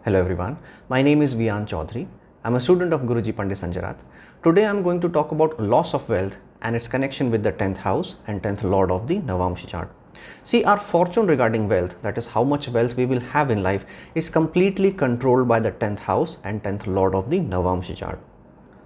Hello everyone, my name is Viyaan Chaudhry. I'm a student of Guruji Pandit Sanjay Rath. Today I'm going to talk about loss of wealth and its connection with the 10th house and 10th lord of the Navamsha chart. See, our fortune regarding wealth, that is how much wealth we will have in life, is completely controlled by the 10th house and 10th lord of the Navamsha chart.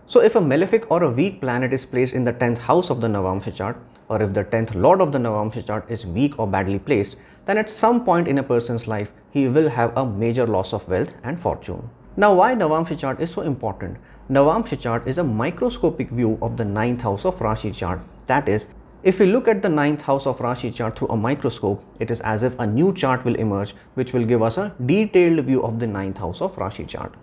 So if a malefic or a weak planet is placed in the 10th house of the Navamsha chart, or if the 10th lord of the Navamsha chart is weak or badly placed, then at some point in a person's life, he will have a major loss of wealth and fortune. Now, why Navamsha chart is so important? Navamsha chart is a microscopic view of the 9th house of Rashi chart. That is, if we look at the 9th house of Rashi chart through a microscope, it is as if a new chart will emerge which will give us a detailed view of the 9th house of Rashi chart.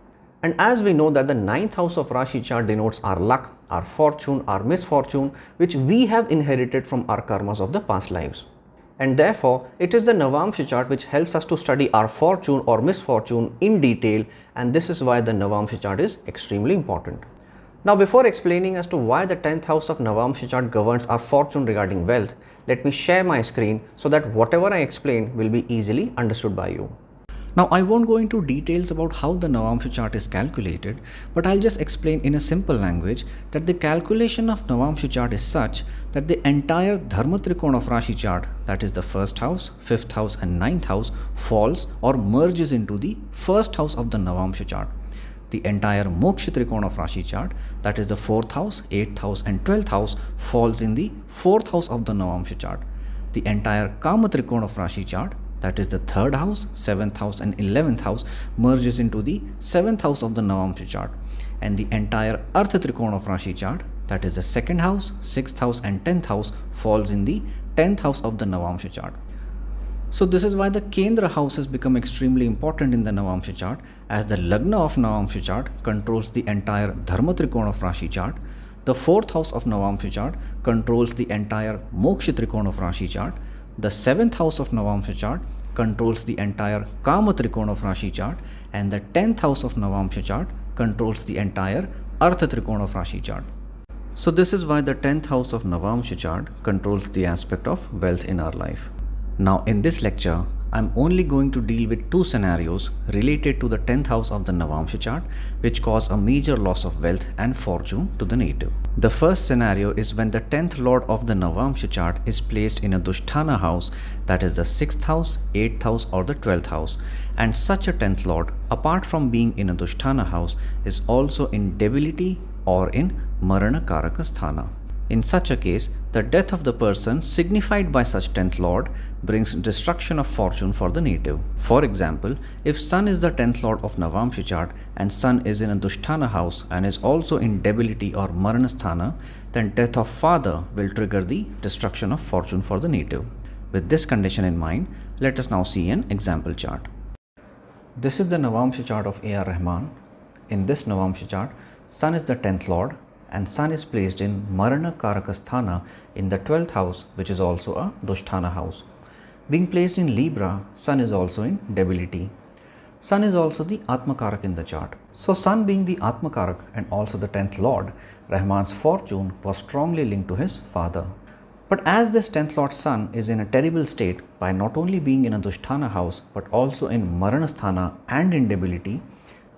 And as we know that the 9th house of Rashi chart denotes our luck, our fortune, our misfortune, which we have inherited from our karmas of the past lives. And therefore, it is the Navamsha chart which helps us to study our fortune or misfortune in detail, and this is why the Navamsha chart is extremely important. Now, before explaining as to why the 10th house of Navamsha chart governs our fortune regarding wealth, let me share my screen so that whatever I explain will be easily understood by you. Now, I won't go into details about how the Navamsha chart is calculated, but I'll just explain in a simple language that the calculation of Navamsha chart is such that the entire Dharma Trikona of Rashi chart, that is the 1st house, 5th house and 9th house, falls or merges into the 1st house of the Navamsha chart. The entire Moksha Trikona of Rashi chart, that is the 4th house, 8th house and 12th house, falls in the 4th house of the Navamsha chart. The entire Kama Trikona of Rashi chart, that is the 3rd house, 7th house and 11th house, merges into the 7th house of the Navamsha chart, and the entire Artha Trikona of Rashi chart, that is the 2nd house, 6th house and 10th house, falls in the 10th house of the Navamsha chart. So this is why the Kendra house has become extremely important in the Navamsha chart, as the Lagna of Navamsha chart controls the entire Dharma Trikona of Rashi chart. The 4th house of Navamsha chart controls the entire Moksha Trikona of Rashi chart. The 7th house of Navamsha chart controls the entire Kama Trikona of Rashi chart, and the 10th house of Navamsha chart controls the entire Artha Trikona of Rashi chart. So this is why the 10th house of Navamsha chart controls the aspect of wealth in our life. Now in this lecture, I'm only going to deal with two scenarios related to the 10th house of the Navamsha chart which cause a major loss of wealth and fortune to the native. The first scenario is when the 10th lord of the Navamsha chart is placed in a Dusthana house, that is the 6th house, 8th house or the 12th house, and such a 10th lord, apart from being in a Dusthana house, is also in debility or in Marana Karaka Sthana. In such a case, the death of the person signified by such 10th lord brings destruction of fortune for the native. For example, if Sun is the 10th lord of Navamsha chart and Sun is in a Dusthana house and is also in debility or Maranasthana, then death of father will trigger the destruction of fortune for the native. With this condition in mind, let us now see an example chart. This is the Navamsha chart of A.R. Rahman. In this Navamsha chart, Sun is the 10th lord and Sun is placed in Marana Karaka Sthana in the 12th house, which is also a Dusthana house. Being placed in Libra, Sun is also in debility. Sun is also the Atmakarak in the chart. So Sun being the Atmakarak and also the 10th lord, Rahman's fortune was strongly linked to his father. But as this 10th lord Sun is in a terrible state by not only being in a Dusthana house but also in Maranasthana and in debility,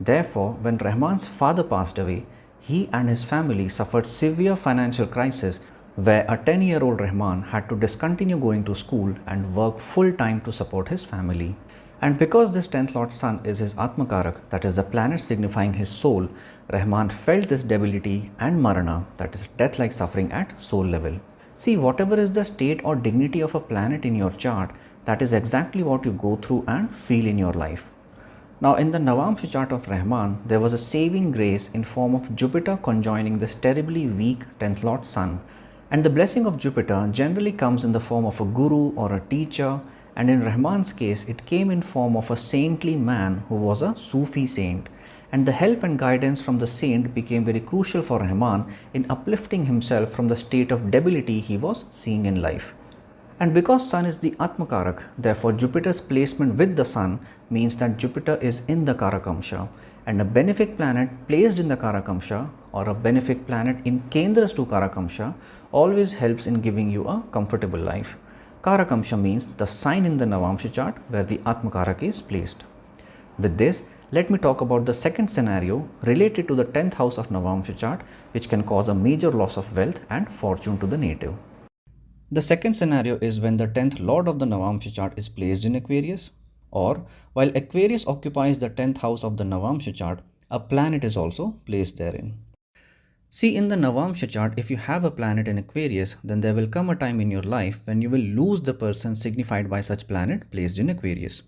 therefore when Rahman's father passed away, he and his family suffered severe financial crisis where a 10-year-old Rahman had to discontinue going to school and work full-time to support his family. And because this 10th lord Sun is his Atmakarak, that is the planet signifying his soul, Rahman felt this debility and Marana, that is death-like suffering at soul level. See, whatever is the state or dignity of a planet in your chart, that is exactly what you go through and feel in your life. Now in the Navamsha chart of Rahman, there was a saving grace in form of Jupiter conjoining this terribly weak 10th lord Sun. And the blessing of Jupiter generally comes in the form of a guru or a teacher, and in Rahman's case, it came in form of a saintly man who was a Sufi saint. And the help and guidance from the saint became very crucial for Rahman in uplifting himself from the state of debility he was seeing in life. And because Sun is the Atmakarak, therefore Jupiter's placement with the Sun means that Jupiter is in the Karakamsha, and a benefic planet placed in the Karakamsha or a benefic planet in Kendras to Karakamsha always helps in giving you a comfortable life. Karakamsha means the sign in the Navamsha chart where the Atmakarak is placed. With this, let me talk about the second scenario related to the 10th house of Navamsha chart, which can cause a major loss of wealth and fortune to the native. The second scenario is when the 10th lord of the Navamsha chart is placed in Aquarius, or while Aquarius occupies the 10th house of the Navamsha chart, a planet is also placed therein. See, in the Navamsha chart, if you have a planet in Aquarius, then there will come a time in your life when you will lose the person signified by such planet placed in Aquarius.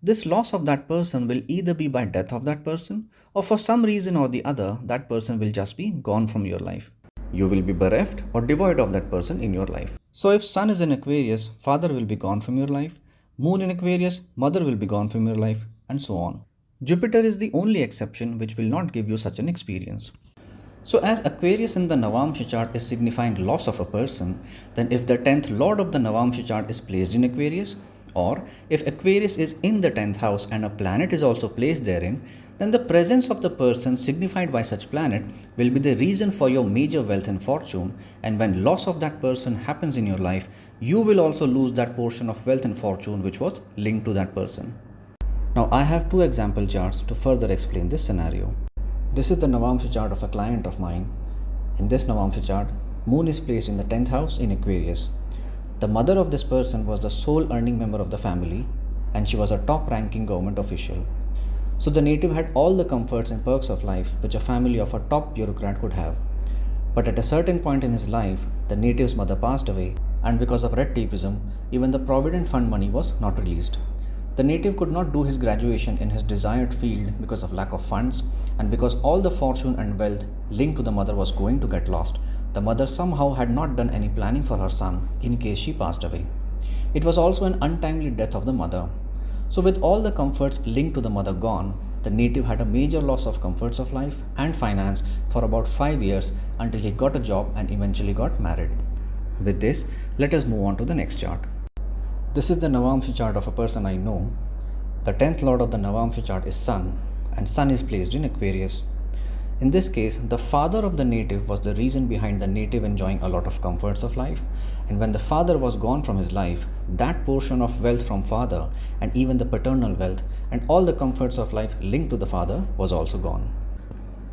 This loss of that person will either be by death of that person, or for some reason or the other, that person will just be gone from your life. You will be bereft or devoid of that person in your life. So if Sun is in Aquarius, father will be gone from your life. Moon in Aquarius, mother will be gone from your life, and so on. Jupiter is the only exception which will not give you such an experience. So as Aquarius in the Navamsha chart is signifying loss of a person, then if the 10th lord of the Navamsha chart is placed in Aquarius, or if Aquarius is in the 10th house and a planet is also placed therein, then the presence of the person signified by such planet will be the reason for your major wealth and fortune, and when loss of that person happens in your life, you will also lose that portion of wealth and fortune which was linked to that person. Now I have two example charts to further explain this scenario. This is the Navamsha chart of a client of mine. In this Navamsha chart, Moon is placed in the 10th house in Aquarius. The mother of this person was the sole earning member of the family, and she was a top ranking government official. So the native had all the comforts and perks of life which a family of a top bureaucrat could have. But at a certain point in his life, the native's mother passed away, and because of red tapeism, even the provident fund money was not released. The native could not do his graduation in his desired field because of lack of funds, and because all the fortune and wealth linked to the mother was going to get lost, the mother somehow had not done any planning for her son in case she passed away. It was also an untimely death of the mother. So with all the comforts linked to the mother gone, the native had a major loss of comforts of life and finance for about 5 years until he got a job and eventually got married. With this, let us move on to the next chart. This is the Navamsha chart of a person I know. The 10th lord of the Navamsha chart is Sun, and Sun is placed in Aquarius. In this case, the father of the native was the reason behind the native enjoying a lot of comforts of life, and when the father was gone from his life, that portion of wealth from father and even the paternal wealth and all the comforts of life linked to the father was also gone.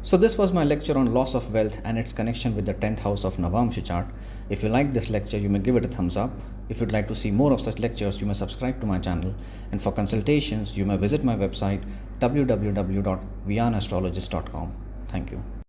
So this was my lecture on loss of wealth and its connection with the 10th house of Navamsha chart. If you like this lecture, you may give it a thumbs up. If you'd like to see more of such lectures, you may subscribe to my channel. And for consultations, you may visit my website www.viyaanastrologist.com. Thank you.